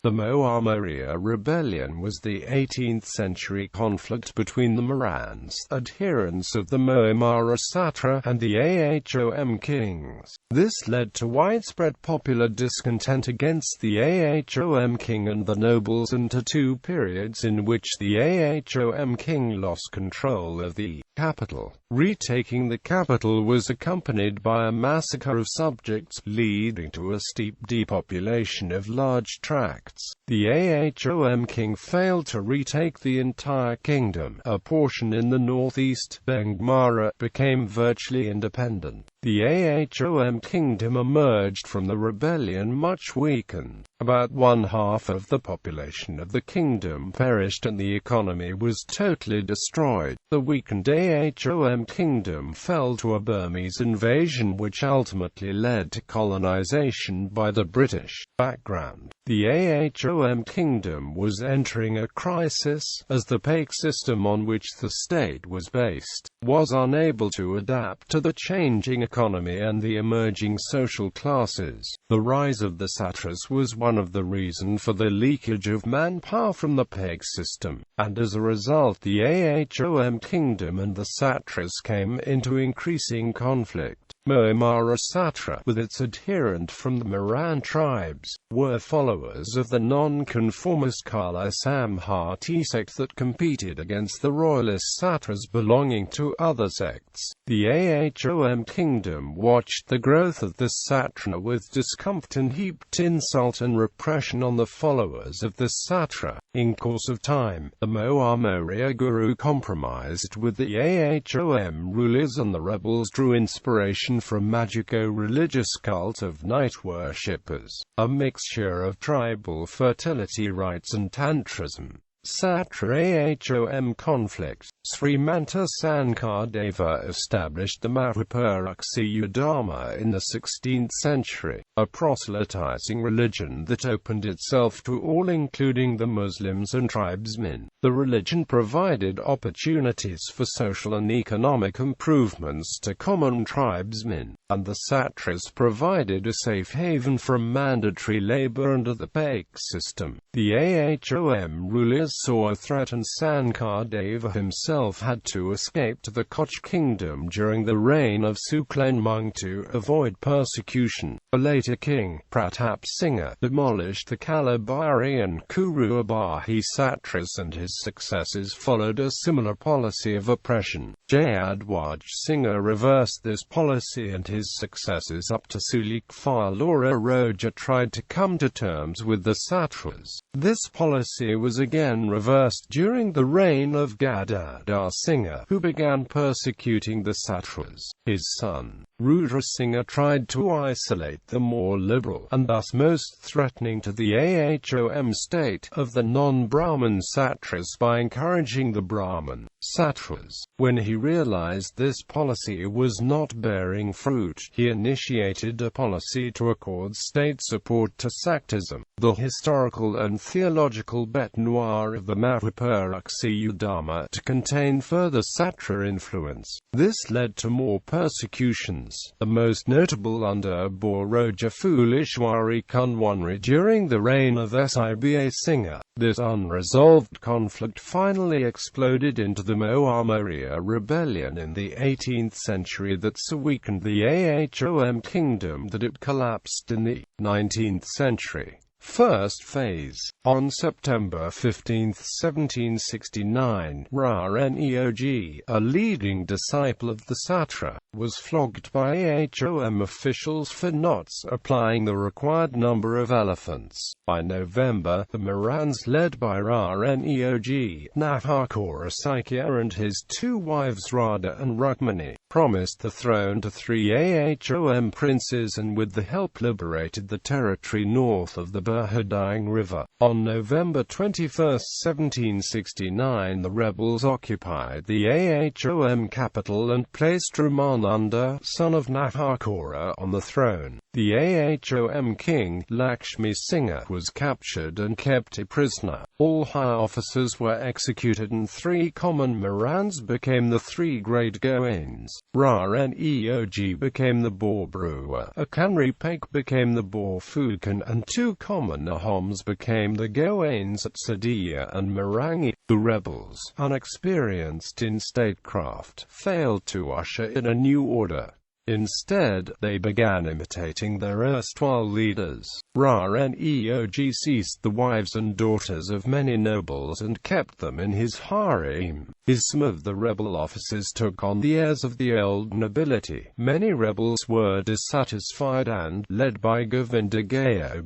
The Moamoria rebellion was the 18th-century conflict between the Morans, adherents of the Moamara Sattra, and the Ahom kings. This led to widespread popular discontent against the Ahom king and the nobles, and to two periods in which the Ahom king lost control of the capital. Retaking the capital was accompanied by a massacre of subjects, leading to a steep depopulation of large tracts. The Ahom king failed to retake the entire kingdom. A portion in the northeast, Bengmara, became virtually independent. The Ahom kingdom emerged from the rebellion much weakened. About one-half of the population of the kingdom perished and the economy was totally destroyed. The weakened Ahom kingdom fell to a Burmese invasion which ultimately led to colonization by the British. Background: the Ahom kingdom was entering a crisis, as the pake system on which the state was based was unable to adapt to the changing economy and the emerging social classes. The rise of the Sattras was one of the reasons for the leakage of manpower from the pake system, and as a result the Ahom kingdom and the Sattras came into increasing conflict. Moamara Sattra, with its adherent from the Moran tribes, were followers of the non-conformist Kala Samhati sect that competed against the royalist Sattras belonging to other sects. The Ahom kingdom watched the growth of the Sattra with discomfort and heaped insult and repression on the followers of the Sattra. In course of time, the Moamoria guru compromised with the Ahom rulers, and the rebels drew inspiration from magico-religious cult of night worshippers, a mixture of tribal fertility rites and tantrism. Sattra Ahom conflict. Srimanta Sankardeva established the Mahapuruksha Dharma in the 16th century, a proselytizing religion that opened itself to all, including the Muslims and tribesmen. The religion provided opportunities for social and economic improvements to common tribesmen, and the Sattras provided a safe haven from mandatory labor under the pake system. The Ahom rulers saw a threat, and Sankardeva himself had to escape to the Koch kingdom during the reign of Suklenmung to avoid persecution. A later king, Pratap Singha, demolished the Kalabari and Kuruabahi Sattras, and his successors followed a similar policy of oppression. Jayadwaj Singha reversed this policy, and his successors up to Sulikfar Laura Roja tried to come to terms with the Sattras. This policy was again reversed during the reign of Gadadhar Singha, who began persecuting the Sattras. His son, Rudra Singha, tried to isolate the more liberal, and thus most threatening to the Ahom state, of the non-Brahmin Sattras by encouraging the Brahmin Sattras. When he realized this policy was not bearing fruit, he initiated a policy to accord state support to Saktism, the historical and theological bête noire of the Mahapuruksha Dharma, to contain further Satra influence. This led to more persecutions, the most notable under Boroja Fulishwari Kunwanri during the reign of Siba Singha. This unresolved conflict finally exploded into the Moamoria rebellion in the 18th century that so weakened the Ahom kingdom that it collapsed in the 19th century. First phase. On September 15, 1769, Ra-Neog, a leading disciple of the Sattra, was flogged by Ahom officials for not applying the required number of elephants. By November, the Morans, led by Ra-Neog, Nahakora Sikya and his two wives Radha and Rukmini, promised the throne to three Ahom princes, and with the help liberated the territory north of the Bahadang River. On November 21, 1769, the rebels occupied the Ahom capital and placed Ramananda, son of Nahakora, on the throne. The Ahom king, Lakshmi Singha, was captured and kept a prisoner. All high officers were executed, and three common Morans became the three great Goains. Ra-Neog became the Borbruwa, a Kanri Pake became the Borfukan, and two common Ahoms became came the Goanes at Sadia and Marangi. The rebels, unexperienced in statecraft, failed to usher in a new order. Instead, they began imitating their erstwhile leaders. Ra-Neog seized the wives and daughters of many nobles and kept them in his harem. Some of the rebel officers took on the airs of the old nobility. Many rebels were dissatisfied and, led by Govinda Gaya,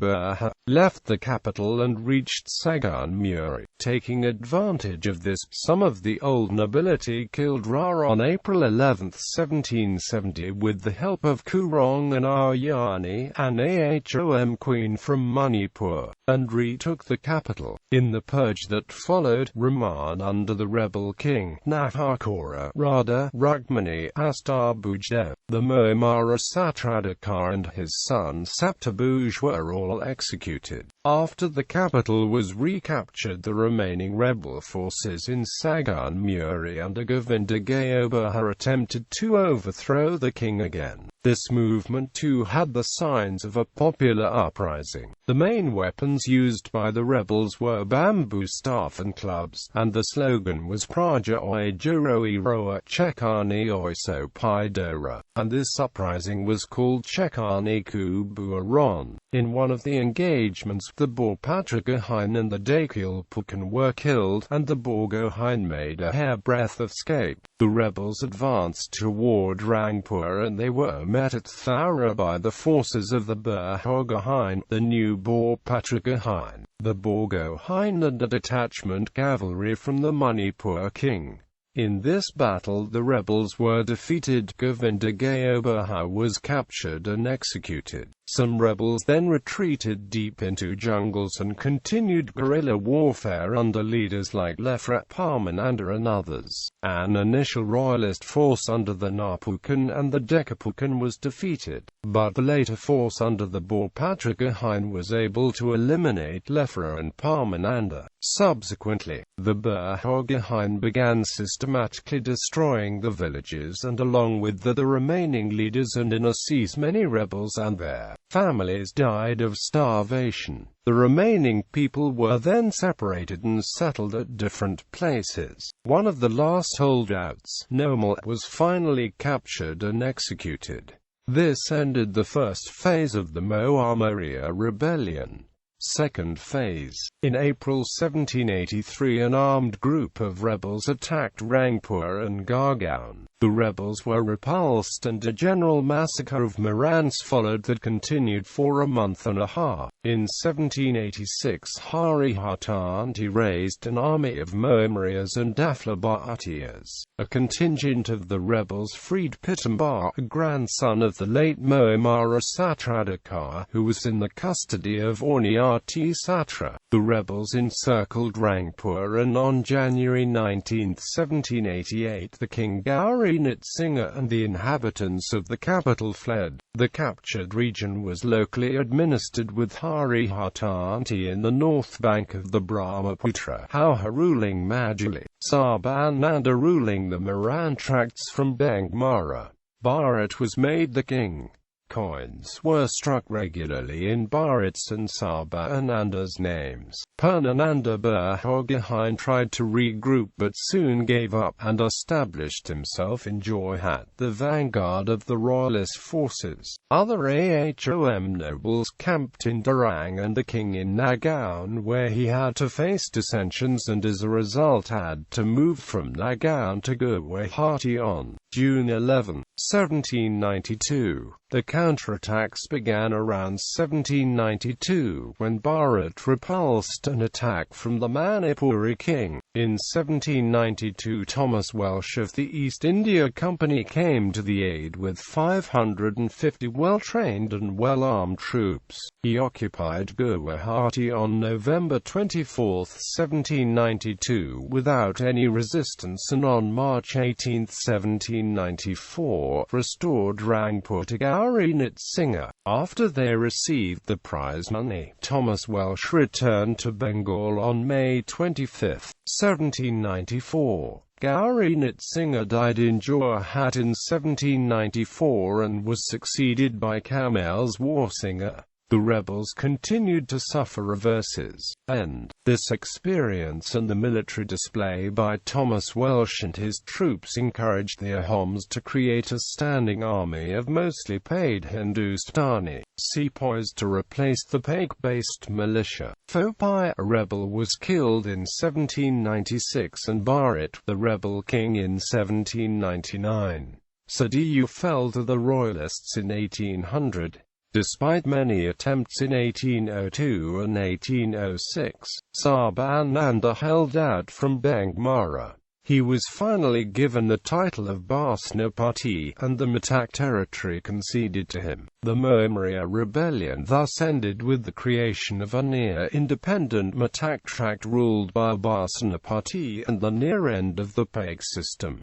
left the capital and reached Sagan-Muri. Taking advantage of this, some of the old nobility killed Ra on April 11, 1770, with the help of Kurong and Aryani, an Ahom queen from Manipur, and retook the capital. In the purge that followed, Raman under the rebel king, Nahakora, Radha, Rukmani, Astabujdev, the Moamara Sattra and his son Saptabhuj were all executed. After the capital was recaptured, the remaining rebel forces in Sagan-Muri under Govinda Gaya attempted to overthrow the king again. This movement too had the signs of a popular uprising. The main weapons used by the rebels were bamboo staff and clubs, and the slogan was Praja oi Juroi Roa Chekani Oiso Pidora, and this uprising was called Chekani Kubuaron. In one of the engagements, the Borpatragahain and the Dakilpukan were killed, and the Borgohain made a hairbreadth escape. The rebels advanced toward Rangpur and they were met at Thara by the forces of the Borgohain, the new Borpatragahain, the Borgohain and a detachment cavalry from the Manipur king. In this battle the rebels were defeated. Govinda Gaya was captured and executed. Some rebels then retreated deep into jungles and continued guerrilla warfare under leaders like Lefrat Parmananda and others. An initial royalist force under the Napukan and the Dekapukan was defeated, but the later force under the Borpatragahain was able to eliminate Lefra and Parmananda. Subsequently, the Borgohain began systematically destroying the villages, and along with the remaining leaders and inner many rebels and their families died of starvation. The remaining people were then separated and settled at different places. One of the last holdouts, Nomal, was finally captured and executed. This ended the first phase of the Moamoria rebellion. Second phase. In April 1783 an armed group of rebels attacked Rangpur and Gargaon. The rebels were repulsed and a general massacre of Morans followed that continued for a month and a half. In 1786 Hari Hartanti raised an army of Moamarias and Daflabatias. A contingent of the rebels freed Pitambara, a grandson of the late Moamara Sattra, who was in the custody of Orniati Sattra. The rebels encircled Rangpur and on January 19, 1788 the king Gauri Nitsinga and the inhabitants of the capital fled. The captured region was locally administered with Hari Hartanti in the north bank of the Brahmaputra, Hauha ruling Majuli, Sarbananda ruling the Moran tracts from Bengmara. Bharat was made the king. Coins were struck regularly in Bharat's and Sarbananda's names. Purnananda Borgohain tried to regroup but soon gave up, and established himself in Jorhat, the vanguard of the royalist forces. Other Ahom nobles camped in Darang and the king in Nagaon, where he had to face dissensions and as a result had to move from Nagaon to Guwahati on June 11, 1792. The counterattacks began around 1792, when Bharat repulsed an attack from the Manipuri king. In 1792 Thomas Welsh of the East India Company came to the aid with 550 well-trained and well-armed troops. He occupied Guwahati on November 24, 1792 without any resistance, and on March 18, 1794 restored Rangpur to Gauri Nitsinga. After they received the prize money, Thomas Welsh returned to Bengal on May 25, 1794. Gauri Nitsinga died in Jorhat in 1794 and was succeeded by Kamels Warsinga. The rebels continued to suffer reverses, and this experience and the military display by Thomas Welsh and his troops encouraged the Ahoms to create a standing army of mostly paid Hindustani sepoys to replace the Pak-based militia. Phopai, a rebel, was killed in 1796 and Bharat, the rebel king, in 1799. Sadhu fell to the royalists in 1800. Despite many attempts in 1802 and 1806, Sarbananda held out from Bengmara. He was finally given the title of Basnapati, and the Matak territory conceded to him. The Moamoria rebellion thus ended with the creation of a near-independent Matak tract ruled by Basnapati and the near end of the Pak system.